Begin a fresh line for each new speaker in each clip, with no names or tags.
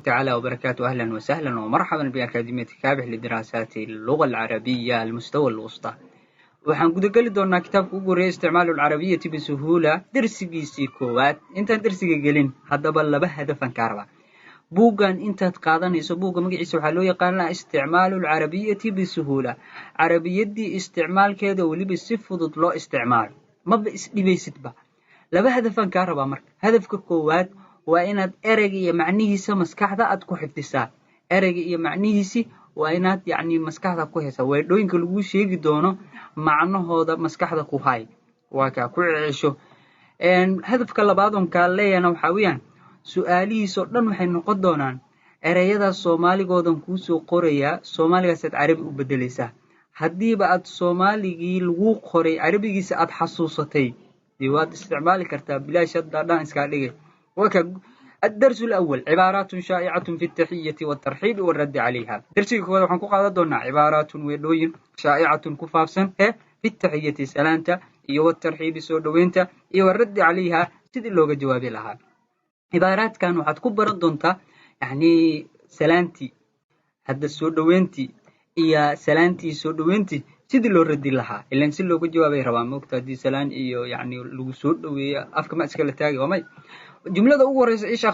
تعالى وبركاته. أهلا وسهلا ومرحبا بأكاديمية كابح لدراسات اللغة العربية المستوى الوسطى. waxaan guda gali doonaa kitaabka ugu horeeya isticmaalu alcarabiyati bisuhuula darsigiisii koowaad. intaan darsiga gelin haddaba laba hadafan kaa rabaa. buuggan intaad qaadanayso buugga magaciisa waxaa loo yaqaanaa isticmaalu alcarabiyati bisuhuula, carabiyadii isticmaalkeeda weliba si fudud loo isticmaalo, maba isdhibaysidba. laba hadafan kaa rabaa marka. hadafka koowaad waa inaad ereyga iyo macnihiisa maskaxda aad ku xifdisaa. ereyga iyo macnihiisi waa inaad maskaxda ku haysaa. weedhooyinka lagu sheegi doono macnahooda maskaxda ku hay, waa kaa ku cesho. hadafka labaad oon kaa leeyana waxaa weeyaan su-aalihiisoo dhan waxay noqon doonaan ereyadaas soomaaligoodan kuusoo qorayaa, soomaaligaasaad carabi u bedelaysaa. haddiiba aad soomaaligii lagu qoray carabigiisa aad xasuusatay dee waad isticmaali kartaa bilaash haddaadhaan iskaa dhigay. الدرس الأول عبارات شائعة في التحية والترحيب والرد عليها. درسي كودا waxaan ku qaadan doonaa عبارات weedhooyin شائعة ku faafsan في التحية salaanta iyo والترحيب soo dhaweynta iyo والرد عليها sidii looga jawaabi lahaa. عباراتkan waxaad ku baran doontaa salaantii, hadda soo dhaweyntii iyo salaantii soo dhaweyntii sidii loo radi lahaa. ilaan si looga jawaabay rabaa moogta hadii salaan iyo lagu soo dhaweeyo afka ma iska la taagi waa may. jumlada ugu horeysa ish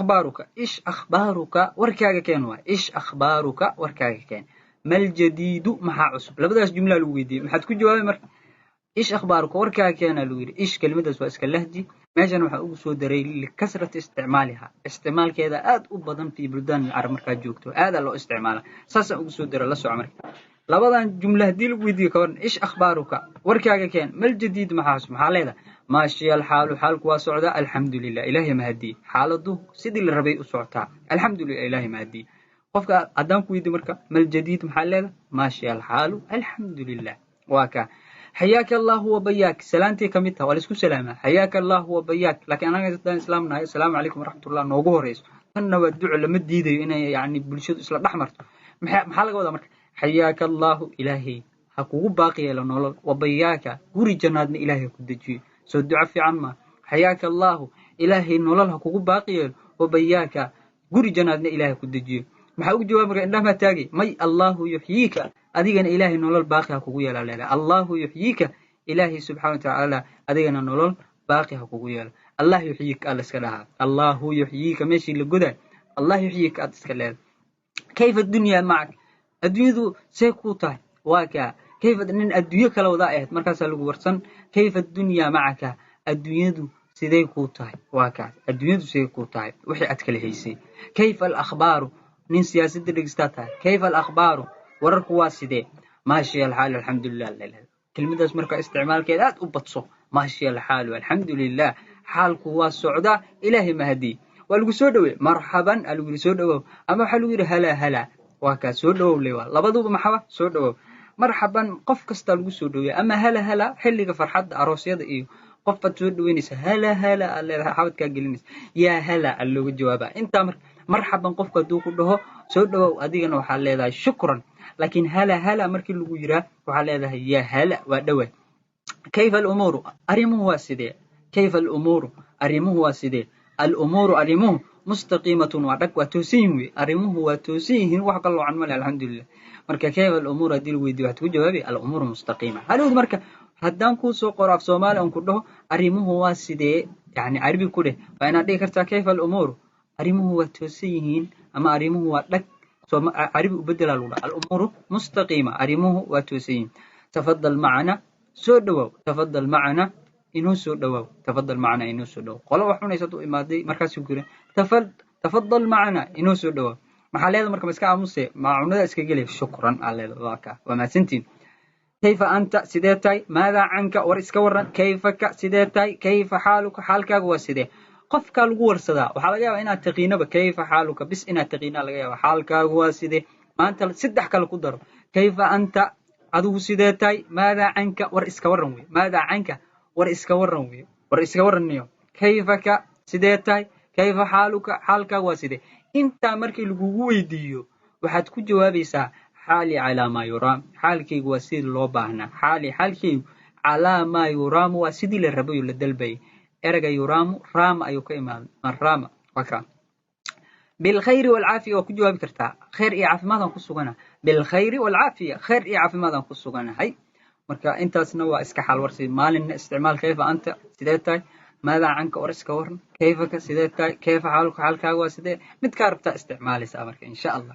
akhbaaruka warkaaga keen waa ish akhbaaruka warkaaga keen. mal jadiidu maxaa cusub? labadaas jumla lagu weydiiyey maxaad ku jawaabay marka? ish akhbaaruka warkaaga keen lagu yiri. ish kelimadaas waa iska lahji, meeshan waxa ugu soo daray likasrati isticmaaliha, isticmaalkeeda aad u badan fi buldan arab markaa joogto aad loo isticmaala. saas ugu soo daray la soo marka. labadan jumla hadii lagu weydiiyo ka waran ish akhbaaruka warkaaga keen, mal jadiid maxaa cusub? maxaa leedahay ماشي الحال حالك واسعدا الحمد لله إلهي مهدي. حالته سيدي الربيع سعتا الحمد لله إلهي مهدي. قفك أدامك ويدي مركا ما الجديد محل ماشي الحال الحمد لله. واكا حياك الله وبياك سلامتي كميتها ولسكو سلامة حياك الله وبياك. لكن أنا قلت إسلامنا السلام عليكم ورحمة الله نوجه رئيس أنا ودعو لما ديدي أنا بالشد إسلام أحمر محل قوة مركا حياك الله إلهي حقوق باقي لنا وبياك وري جنادنا إلهي كدجي سو دعاء في عما حياك الله إلهي نولها كوكو باقي وبياك قري جنادنا إلهي كدجي. محاوك جوابك عندما تاقي مي الله يحييك أدينا إلهي نولل باقي كوكو يلا لا الله يحييك إلهي سبحانه وتعالى أدينا نولل باقي كوكو يلا. الله يحييك ألسكلها الله يحييك ماشي لقدا الله يحييك أتسكلها. كيف الدنيا معك؟ الدنيا ذو سيكوتا واكا كيف أن الدنيا كلو ضائعت مركز الورسن. كيف الدنيا معك؟ الدنيا سيدي كوتاي واكا الدنيا سيدي كوتاي وحي أتكلم هيسي. كيف الأخبار؟ من سياسة الرجستاتها كيف الأخبار؟ وركوا سيدي ماشي الحال الحمد لله. كلمة اسم مركز استعمال كذا أبتصو ماشي الحال والحمد لله. حال قوى السعودة إلهي مهدي. والجسودوي مرحبا الجسودوي أما حلو هلا هلا واكا سودوي لوا لبضوا محوا سودوي مرحبا قف كستا لغو سو دوي. اما هلا هلا xilliga farxada aroosyada iyo qofka soo dhaweynaysa hela hela alle xabadka gelinaysa ya hela looga jawaaba. inta marhaban qofka duu ku dhaho soo dhawow adigana waxa leedahay shukran. laakiin hela hela markii lagu yira waxa leedahay ya hela waa dhawe. kayfa al-umuru arimuhu waaside. kayfa al-umuru arimuhu waaside. al-umuru arimuhu mustaqimatun wa dhaq wa toosin arimuhu wa toosin wax qallo aan mal alxamdulillah. marka kayfa al-umur hadii la weydiiyo waxaad ku jawaabi al-umur mustaqima. haluu marka haddaan ku soo qoro af Soomaali aan ku dhaho arimuhu waa sidee carabi ku dheh waa inaad dhigi kartaa kayfa al-umur arimuhu waa toosan yihiin ama arimuhu waa dhag carabi u bedela lagu dhaho al-umur mustaqima arimuhu waa toosan yihiin. tafaddal macana soo dhawow. tafaddal macana inuu soo dhawow. tafaddal macana inuu soo dhawow. qolo wax cunaysa u imaaday markaas uu gure tafaddal macana inuu soo dhawow. maxaa leedahay marka iska aamusay maacunada iska galay shukran alle waaka wama santiin. kayfa anta sideetay maada anka war iska waran kayfaka sideetay kayfa xaaluka xaalkaagu waa sidee. qofka lagu warsadaa waxa laga yaabaa inaad taqiinaba kayfa xaaluka bis inaad taqiina laga yaabaa xaalkaagu waa sidee. maanta saddex kale ku daro kayfa anta adigu sideetay maada anka war iska waran way. maada anka war iska waran way. war iska waraniyo kayfaka sideetay kayfa xaaluka xaalkaagu waa sidee. inta markii lagu weydiiyo waxaad ku jawaabaysaa حالي على ما يرام. حالكي وسيد لو باهنا حالكي على ما يرام وسيد للربي للدلبي. ارجع يرام رام ايو كيمان الرام وكا. بالخير والعافية وكجواب كرتا خير إيه عافي ماذا كسوغنا بالخير والعافية خير إيه عافي ماذا كسوغنا هاي مركا أنت سنوا إسكحال ورسي مال استعمال كيف أنت سيدتاي ماذا عنك ورسك ورن كيفك سيدتاي كيف حالك وسيدة متكاربتا استعمالي سامرك إن شاء الله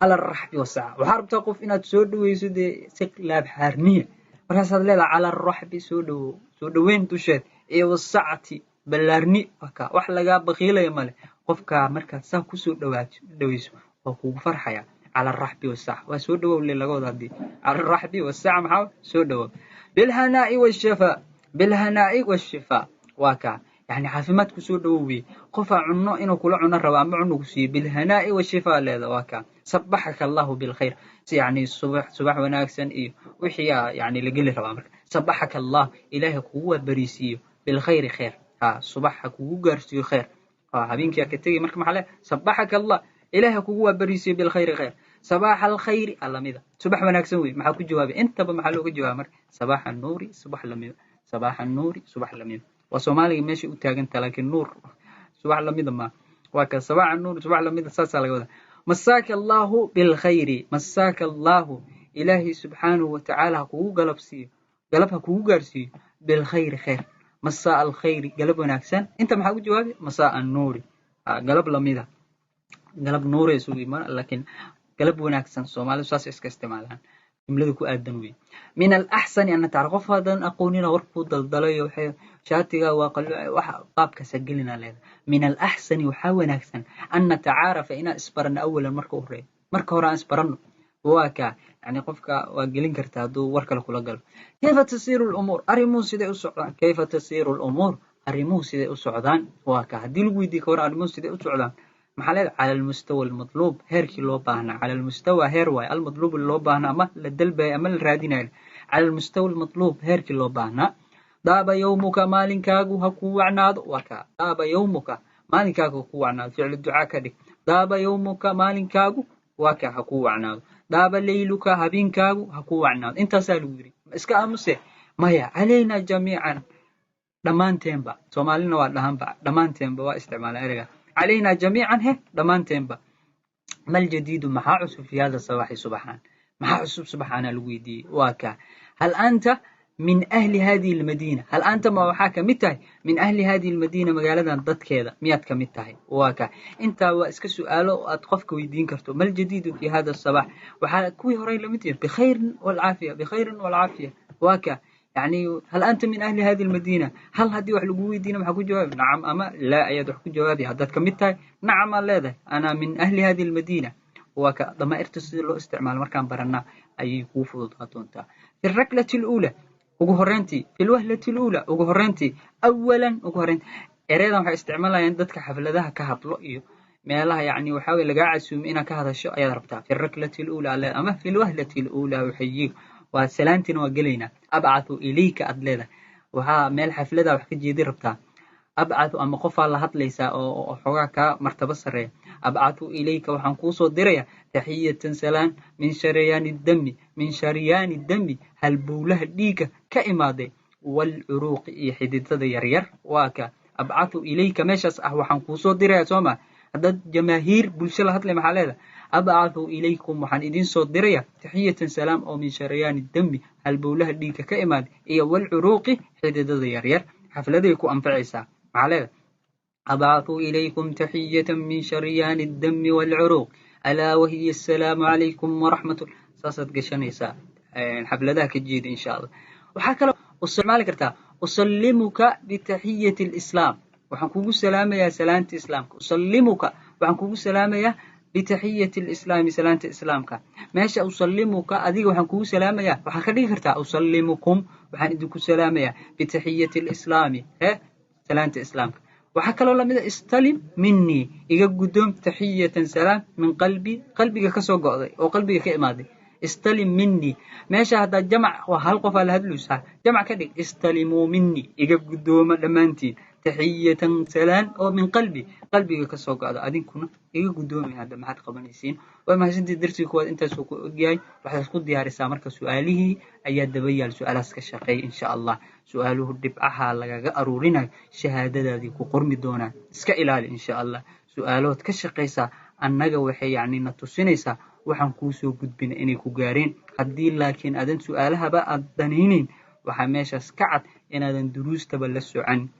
على الرحب والسعة وحرب تقف إن تسود ويسود سكلاب حارنية مركز هذا على الرحب سود وين تشد إيه والسعة بلارني وكا وحلقا بخيلة يمالي qofka markaad saa ku soo dhawayso oo kugu farxaya على الرحب والسعة وسو دhow اللي laga wada hadii على الرحب والسعة maxaa soo dhow بالهناء والشفاء بالهناء والشفاء واكا يعني caafimaad ku soo dhawwi qof cunno inuu kula cuno raba ama cuno ku sii بالهناء والشفاء leeda واكا صبحك الله بالخير يعني صباح wanaagsan iyo wixii يعني la gali raba marka صبحك الله ilaahay kugu bariisiyo بالخير خير صباحك kugu gaarsiyo خير habeenkii ka tagay marka maxaa صبحك الله إلهك هو بريسي بالخير خير صباح الخير الله صباح وناكسن وي maxaa ku jawaabay intaba maxaa looga jawaabay marka صباح النور صباح lamida صباح النور صباح lamida waa Soomaaliga meeshii u taagan laakiin nuur صباح lamida ma waa ka صباح النور صباح lamida saasa laga wada مساك الله بالخير مساك الله إلهي سبحانه وتعالى kugu galabha kugu gaarsiyo بالخير خير مساء الخير قلب وناكسن انت maxaa ku jawaabay مساء النور قلب lamida قلب نور يسوي ما لكن قلب وناكسن Soomaalidu saas iska isticmaalaan jumladu ku aadan weey min al-ahsan an ta'arif hadan aqoonina warku daldalayo waxay shaatiga waa qaabka sagalina leedahay min al-ahsan waxa wanaagsan an ta'arif ina isbarna awalan marka hore aan isbarno واكا يعني قفك وقلين كرتادو وركل كل قلب كيف تسير الأمور أريمو سيدي أسعدان كيف تسير الأمور أريمو سيدي أسعدان واكا هدي لويدي كورا أريمو سيدي أسعدان محلل على المستوى المطلوب هيركي لو باهنا على المستوى هيرواي المطلوب اللي لو باهنا أما للدلبة أما الرادين على المستوى المطلوب هيركي لو باهنا داب يومك مالكاغو هكو وعناد واكا داب يومك مالكاغو هكو وعناد فعل الدعاء كدي داب يومك مالكاغو واكا هكو وعناد داب ليلك هبينكاغو هكو وعناد انت سالوري اسكا امسه مايا علينا جميعا دمانتينبا سومالينا وا دهانبا دمانتينبا وا استعمال ارغا علينا جميعا هي دمانتينبا ما الجديد ما عصب في هذا الصباح سبحان ما عصب سبحان الويدي واكا هل انت من أهل هذه المدينة هل أنت ما وحاك متى من أهل هذه المدينة مقالة ضد كذا مياتك متى واكا أنت واسك سؤاله أتقفك ويدين كرتو ما الجديد في هذا الصباح وحال كوي هراي لمتين بخير والعافية بخير والعافية واكا يعني هل أنت من أهل هذه المدينة هل هدي وحلقوا يدينا محكو جواب نعم أما لا أيد وحكو جوابي هدتك متى نعم لا أنا من أهل هذه المدينة واكا ضمائر تصير له استعمال مركان برنا أي كوفو ضغطونتا في الركلة الأولى ugu horeyntii fil wahlati alula ugu horeyntii awalan ugu horeyn ereedan waxa isticmaalayaan dadka xafladaha ka hadlo iyo meelaha yaani waxa way laga casuum ina ka hadasho ayaad rabtaa fi raklati alula ama fil wahlati alula waxay waa salaantina waa galeena ab'athu ilayka adleeda waxa meel xaflada wax ka jeedi rabtaa ab'athu ama qof la hadlaysa oo xogaa ka martaba sare ab'athu ilayka waxaan ku soo diraya tahiyatan salaan min shariyani dami hal buulaha dhiiga ka imaade wal uruq iyo xididada yaryar waaka ab'athu ilayka meeshas waxaan ku soo diraya Soomaa dad jamaahiir bulsho la hadlay maxaa leedahay ab'athu ilaykum waxaan idin soo diraya tahiyatan salaam oo min shariyani dami hal buulaha dhiiga ka imaade iyo wal uruq xididada yaryar xafladay ku anfacaysa maxaa leedahay أبعث إليكم تحية من شريان الدم والعروق ألا وهي السلام عليكم ورحمة الله ساسد قشنيسا الحفلة ذاك الجيد إن شاء الله وحكى له أسلمك بتحية الإسلام وحنكوكو السلام يا سلامة إسلامك أسلمك وحنكوكو السلام يا بتحية الإسلام سلامة إسلامك ماشي أسلمك أديك وحنكوكو السلام يا وحنكدي كرتا أسلمكم وحندكو السلام يا بتحية الإسلام سلامة إسلامك وحكى له لماذا استلم مني إيجا قدوم تحية سلام من قلبي كسو قاضي أو قلبي كإمادي استلم مني ماشي هذا جمع وهلقف على هذا الوسع جمع كذا استلموا مني إيجا قدوم لمانتي تحية سلام أو من قلبي كسو قاضي أدين كنا إيجا قدوم هذا ما حد قبنيسين وما سنتي درسي كواد أنت سوق جاي وحد تقول ديار سامرك سؤاله أياد دبيال سؤالك الشقي إن شاء الله سؤاله الدبعها لقى أرورنا شهادة ذي قرمي دونا اسك إلال إن شاء الله su'aalood ka shaqaysaa annaga waxay yacni na tusinaysaa waxaan kuu soo gudbina inay ku gaareen. haddii laakiin aadan su'aalahaba aad danaynayn waxaa meeshaas ka cad inaadan duruustaba la socon.